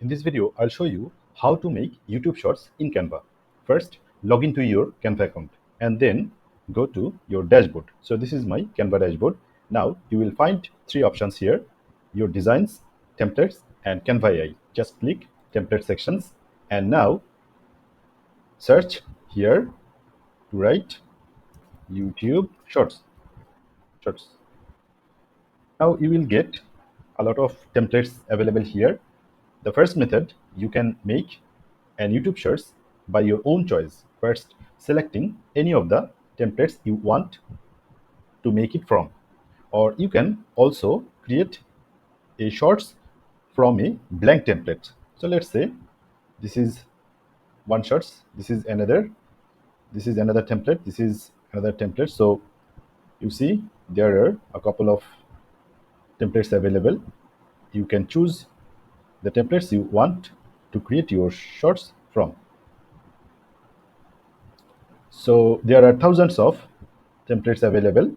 In this video, I'll show you how to make YouTube Shorts in Canva. First, log into your Canva account and then go to your dashboard. So this is my Canva dashboard. Now you will find three options here: your designs, templates, and Canva AI. Just click template sections and now search here to write YouTube Shorts. Shorts. Now you will get a lot of templates available here. The first method, you can make an YouTube Shorts by your own choice. First, selecting any of the templates you want to make it from. Or you can also create a Shorts from a blank template. So let's say this is one Shorts, this is another template, this is another template. So you see there are a couple of templates available. You can choose the templates you want to create your Shorts from. So there are thousands of templates available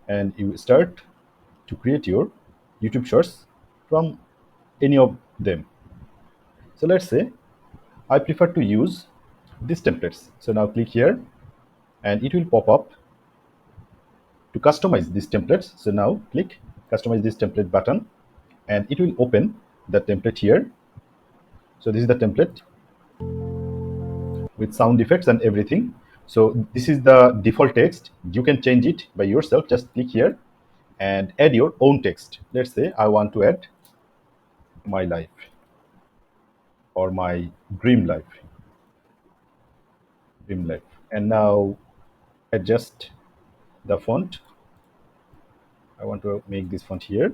and you start to create your YouTube Shorts from any of them. So let's say I prefer to use these templates. So now click here and it will pop up to customize these templates. So now click customize this template button and it will open the template here. So this is the template with sound effects and everything. So this is the default text. You can change it by yourself. Just click here and add your own text. Let's say I want to add my life or my dream life. And now adjust the font. I want to make this font here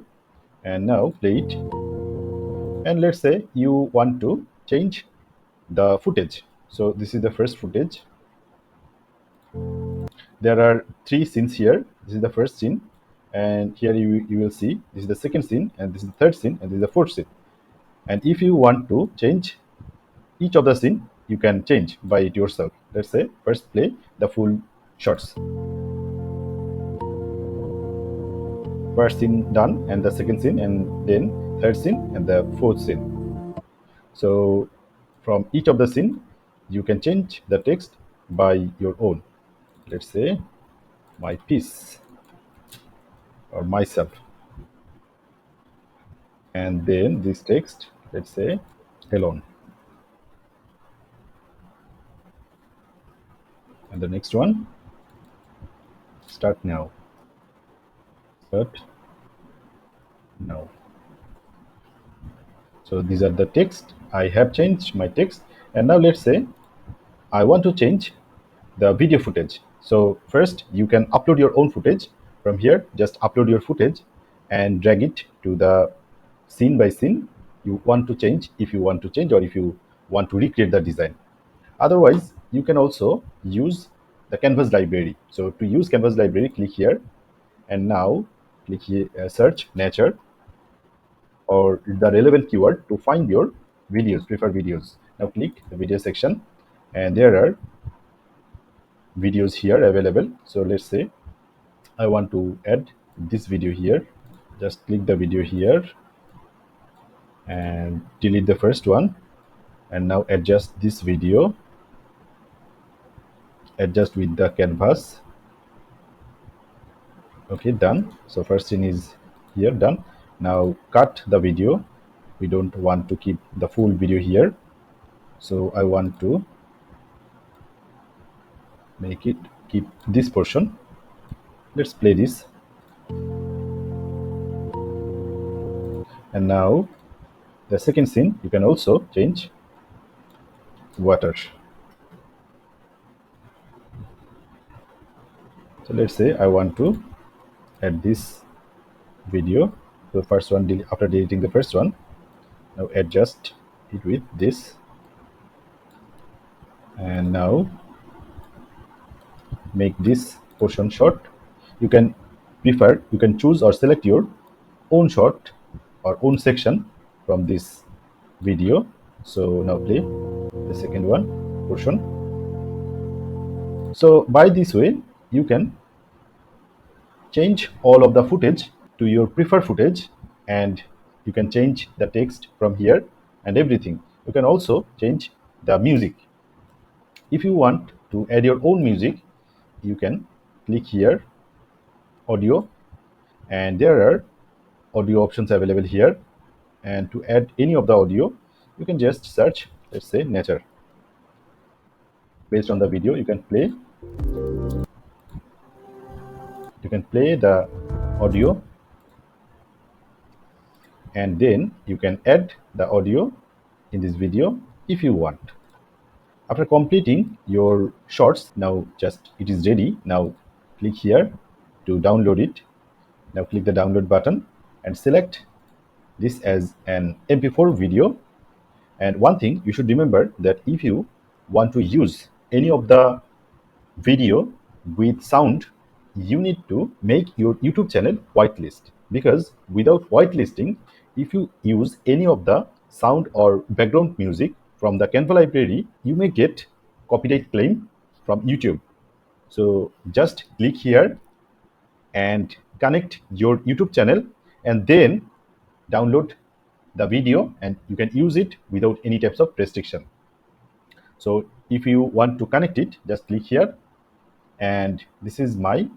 and now play it. And let's say you want to change the footage. So this is the first footage. There are three scenes here. This is the first scene, and here you will see this is the second scene, and this is the third scene, and this is the fourth scene. And if you want to change each of the scene, you can change by it yourself. Let's say first play the full shots. First scene done, and the second scene, and then third scene, and the fourth scene. So from each of the scene, you can change the text by your own. Let's say my piece or myself, and then this text, let's say alone, and the next one, start now. So these are the text. I have changed my text, and now let's say I want to change the video footage. So first you can upload your own footage from here. Just upload your footage and drag it to the scene by scene you want to change, if you want to change, or if you want to recreate the design. Otherwise, you can also use the Canvas library. So to use Canvas library, click here and now click here, search nature or the relevant keyword to find your videos, preferred videos. Now click the video section and there are videos here available. So let's say I want to add this video here. Just click the video here and delete the first one, and now adjust this video, adjust with the canvas. Okay, done. So first scene is here, done. Now cut the video. We don't want to keep the full video here, so I want to make it keep this portion. Let's play this. And now the second scene, you can also change water. So let's say I want to add this video. The first one, after deleting the first one, now adjust it with this, and now make this portion short. You can choose or select your own short or own section from this video. So now play the second one portion. So by this way you can change all of the footage to your preferred footage, and you can change the text from here and everything. You can also change the music. If you want to add your own music, you can click here, audio, and there are audio options available here. And to add any of the audio, you can just search, let's say, nature. Based on the video, you can play the audio, and then you can add the audio in this video if you want. After completing your shorts, now just it is ready. Now click here to download it. Now click the download button and select this as an MP4 video. And one thing you should remember, that if you want to use any of the video with sound, you need to make your YouTube channel whitelist, because without whitelisting, if you use any of the sound or background music from the Canva library, you may get copyright claim from YouTube. So just click here and connect your YouTube channel, and then download the video, and you can use it without any types of restriction. So if you want to connect it, just click here, and this is my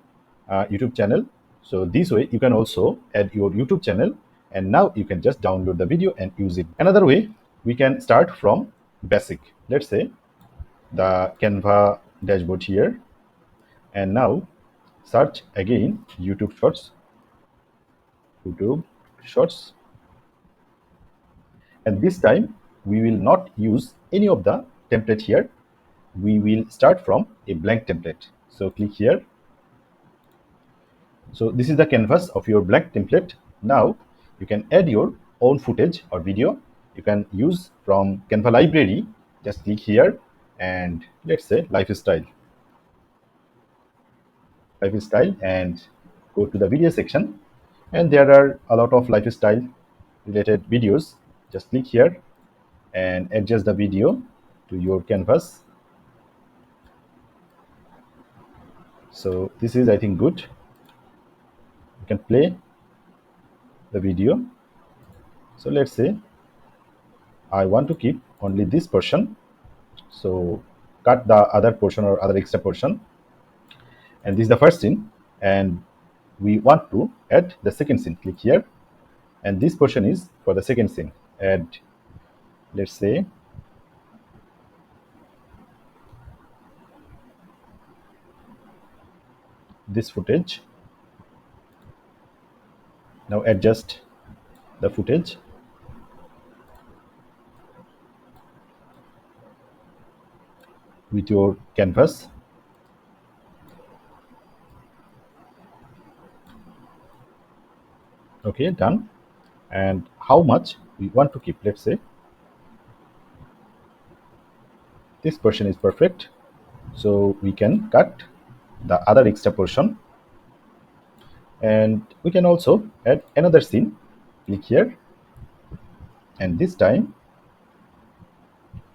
YouTube channel. So this way you can also add your YouTube channel, and now you can just download the video and use it. Another way, we can start from basic. Let's say the Canva dashboard here, and now search again YouTube Shorts, and this time we will not use any of the template here. We will start from a blank template. So click here. So this is the canvas of your blank template. Now you can add your own footage or video. You can use from Canva library. Just click here, and let's say lifestyle, and go to the video section. And there are a lot of lifestyle related videos. Just click here and adjust the video to your canvas. So this is, I think, good. You can play the video. So let's say I want to keep only this portion, so cut the other portion or other extra portion, and this is the first scene, and we want to add the second scene. Click here, and this portion is for the second scene. Add, let's say, this footage. Now adjust the footage. With your canvas. Okay, done. And how much we want to keep? Let's say this portion is perfect, so we can cut the other extra portion, and we can also add another scene. Click here, and this time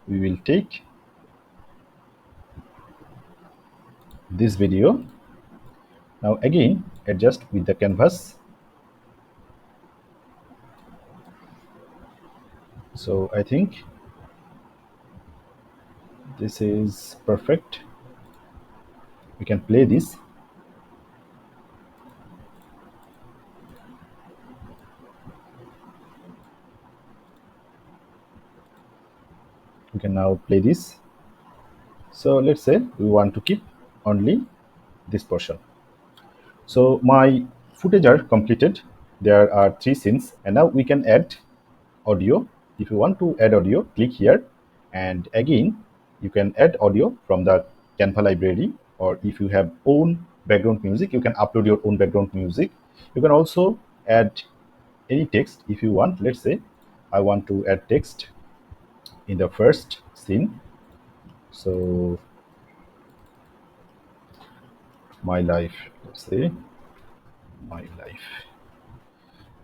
we will take this video. Now again, adjust with the canvas. So I think this is perfect. We can play this. We can now play this. So let's say we want to keep only this portion. So my footage are completed. There are 3 scenes, and now we can add audio. If you want to add audio, click here, and again you can add audio from the Canva library, or if you have own background music, you can upload your own background music. You can also add any text if you want. Let's say I want to add text in the first scene. So my life, let's say my life,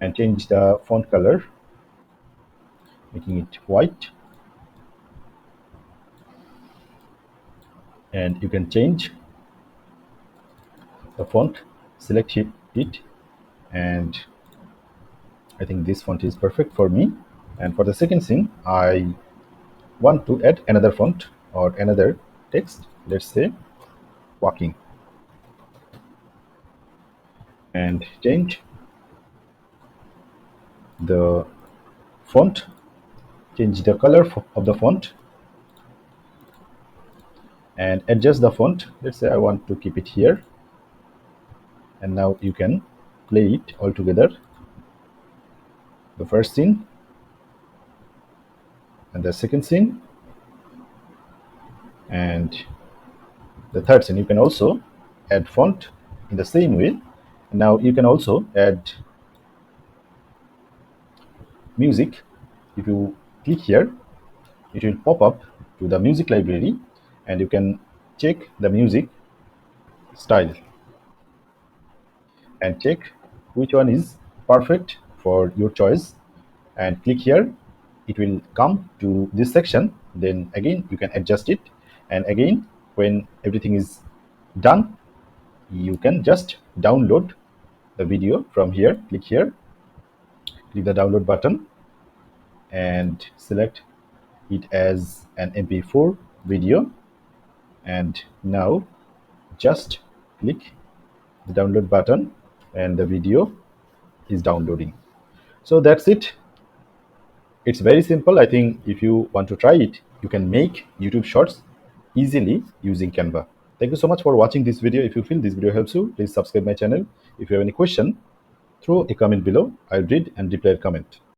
and change the font color, making it white. And you can change the font, select it, and I think this font is perfect for me. And for the second scene, I want to add another font or another text. Let's say walking, and change the font, change the color of the font, and adjust the font. Let's say I want to keep it here, and now you can play it all together. The first scene and the second scene and the third scene. You can also add font in the same way. Now you can also add music. If you click here, it will pop up to the music library, and you can check the music style and check which one is perfect for your choice, and click here. It will come to this section, then again you can adjust it, and again when everything is done, you can just download the video from here. Click here, click the download button, and select it as an mp4 video, and now just click the download button, and the video is downloading. So that's it. It's very simple. I think if you want to try it, you can make YouTube shorts easily using Canva. Thank you so much for watching this video. If you feel this video helps you, please subscribe my channel. If you have any question, throw a comment below. I'll read and reply a comment.